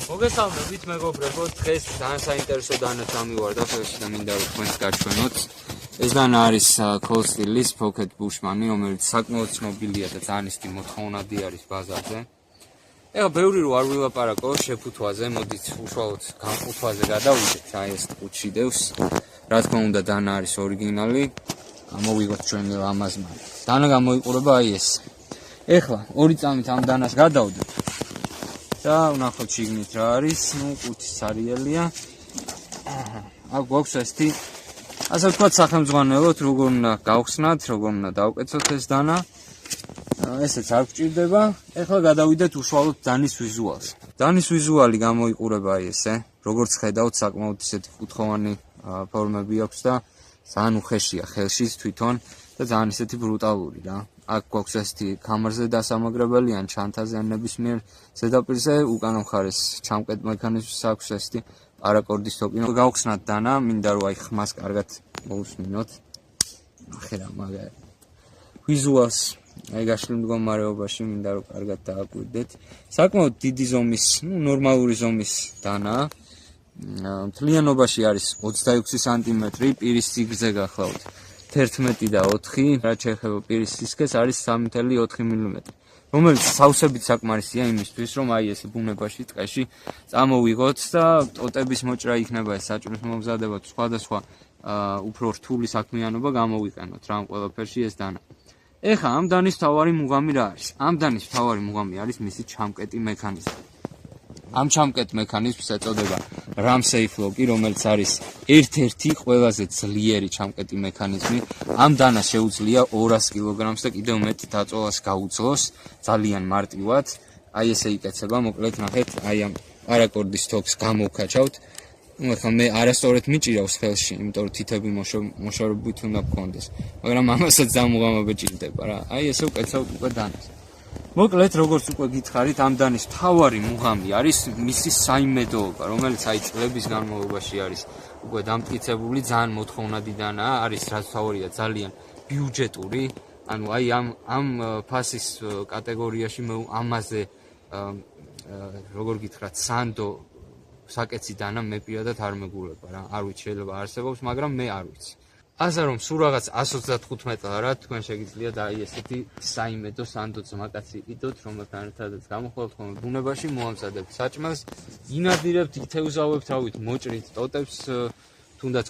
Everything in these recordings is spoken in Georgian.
მოგესალმებით მეგობრებო, დღეს ძალიან საინტერესო დანაც ამივარდა ხელში და მინდა რომ თქვენს გაჩვენოთ. ეს დანა არის Cold Steel-ის Pocket Bushman-ი, რომელიც საკმაოდ ცნობილია და ძალიან ისეთი მოთხოვნადი არის ბაზარზე. ეხლა ბევრი რო არ ვილაპარაკო შეფუთვაზე, მოდით უშუალოდ განხუთვაზე გადავიდეთ, აი ეს ყუთში დევს. რა თქმა უნდა, დანა არის ორიგინალი. მოვიღოთ ჩვენი ლამაზმა. დანა გამოიყურება აი ეს. ეხლა ორი წამით ამ დანას გადავდეთ. და ვნახოთ შიგნით რა არის, ყუთი სარიელია. აქ გვაქვს ესეთი, ასე ვთქვათ, სახელმძღვანელოთ, როგორ უნდა გავხსნათ, როგორ უნდა დავკეცოთ ეს დანა. ესეც არ გვჭირდება. ეხლა გადავიდეთ უშუალოდ დანის ვიზუალს. დანის ვიზუალი გამოიყურება აი ესე, როგორც ხედავთ, საკმაოდ ისეთი კუთხოვანი ფორმები აქვს და ძალიან უხეშია ხელშიც თვითონ და ძალიან ისეთი ბრუტალური რა. აქ გვაქვს ესეთი კამერზე დასამაგრებელი ან ჩანთაზე ან ნებისმიერ ზედაპირზე, უკანა მხარეს ჩამკეტ მექანიზმს აქვს ესეთი პარაკორდის თოკი. გავხსნათ დანა, მინდა რომ აი ხმას კარგად მოусმინოთ. ნახე რა მაგარი. ვიზუალს აი გაშლილ მდგომარეობაში მინდა რომ კარგად დააკვირდეთ. საკმაოდ დიდი ზომის, ნორმალური ზომის დანაა. მთლიანობაში არის 26 სანტიმეტრი, პირის სიგრძე გახლავთ 11 და 4, რაც შეეხება პირის სისქეს არის 3.4 მმ, რომელიც სავსებით საკმარისია იმისთვის, რომ აი ეს ბუნებაში ტყეში წამოვიღოთ და ტოტების მოჭრა იქნება ეს საჭმლის მომზადება თუ სხვადასხვა უფრო რთული საქმიანობა გამოვიყენოთ რა ამ ყველაფერში ეს დანა. ეხლა ამ დანის მთავარი მუღამი რა არის? ამ დანის მთავარი მუღამი არის მისი ჩამკეტი მექანიზმი. ამ ჩამკეტ მექანიზმს ეწოდება ram safe lock-ი, რომელიც არის ერთ-ერთი ყველაზე ძლიერი ჩამკეტი მექანიზმი. ამ დანას შეუძლია 200 კილოგრამს და კიდევ მეტ დაწოლას გაუძლოს ძალიან მარტივად. აი ესე იკეცება, მოკლედ ნახეთ, აი ამ პარაკორდის თოკს გამოვქაჩავთ. ეხლა მე არასწორად მიჭირავს ხელში, იმიტომ რომ თითები მოშორებით უნდა გქონდეს, მაგრამ ამასაც დამუღამები ჭირდება რა. აი ესე უკეცავთ უკვე დანას. მოკლედ, როგორც უკვე გითხარით, ამ დანის მთავარი მუღამი არის მისი საიმედოობა, რომელიც აი წლების განმავლობაში არის უკვე დამტკიცებული, ძალიან მოთხოვნადი დანაა, არის რაც მთავარია ძალიან ბიუჯეტური, ანუ აი ამ ფასის კატეგორიაში მე ამაზე როგორ გითხრათ, სანდო საკეცი დანა მე პირადად არ მეგულება რა, არ ვიცი შეიძლება არსებობს, მაგრამ მე არ ვიცი. ასე რომ სულ რაღაც 125 მეტლა რა თქვენ შეგიძლიათ აი ესეთი საიმედო სანდო ძმაკაცი იყიდოთ, რომელთანაც გამოხვალთ ხოლმე ბუნებაში, მოამზადებთ საჭმელს, ინადირებთ, ითევზავებთ, რავით, მოჭრით ტოტებს, თუნდაც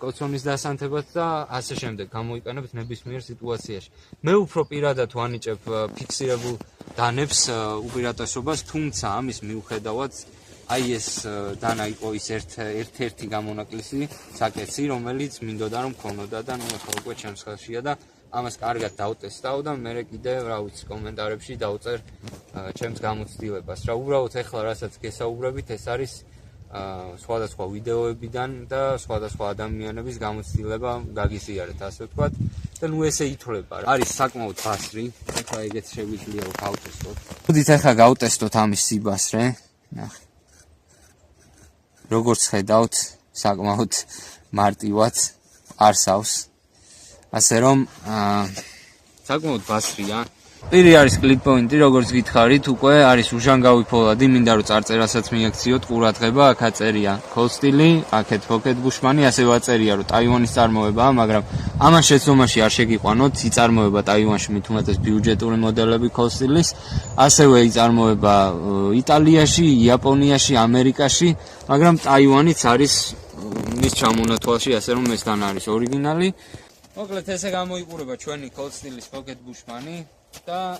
კოცონის დასანთებად და ასე შემდეგ გამოიყენებთ ნებისმიერ სიტუაციაში. მე უფრო პირადად ვანიჭებ ფიქსირებულ დანებს უპირატესობას, თუმცა ამის მიუხედავად აი ეს დანა იყო ის ერთ-ერთი გამონაკლისი საკეცი, რომელიც მინდოდა რომ მქონოდა და ნუ ახლა უკვე ჩემს ხელშია და ამას კარგად დავტესტავ და მე კიდევ რა ვიცი კომენტარებში დავწერ ჩემს გამოცდილებას. რა უბრალოდ ახლა რასაც გესაუბრებით, ეს არის სხვადასხვა ვიდეოებიდან და სხვადასხვა ადამიანების გამოცდილება გაგიზიარეთ, ასე ვთქვათ. და ნუ ესე ითვლება. არის საკმაოდ ბასრი, ახლა ეგეც შეგვიძლია რომ გავტესტოთ. მოდით ახლა გავტესტოთ ამის სიბასრე. ნახე. როგორც ხედავთ, საკმაოდ მარტივად არსავს. ასე რომ საკმაოდ ბასრია. პირი არის კლიკ პოინტი, როგორც გითხარით, უკვე არის უჟანგავი ფოლადი, მინდა რომ წარწერასაც მიაქციოთ ყურადღება, აქ აწერია Cold Steel-ი, აქეთ Pocket Bushman-ი, ასევე აწერია რომ ტაივანის წარმოებაა, მაგრამ ამან შეცდომაში არ შეგიყვანოთ, იწარმოება ტაივანში მით უმეტეს ბიუჯეტური მოდელები Cold Steel-ის, ასევე იწარმოება იტალიაში, იაპონიაში, ამერიკაში, მაგრამ ტაივანიც არის მის ჩამონათვალში, ასე რომ ეს დანა არის ორიგინალი. მოკლედ ესე გამოიყურება ჩვენი Cold Steel-ის Pocket Bushman-ი და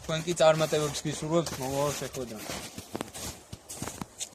თქვენ კი წარმატებებს გისურვებთ მომავალ შეხვედრამდე.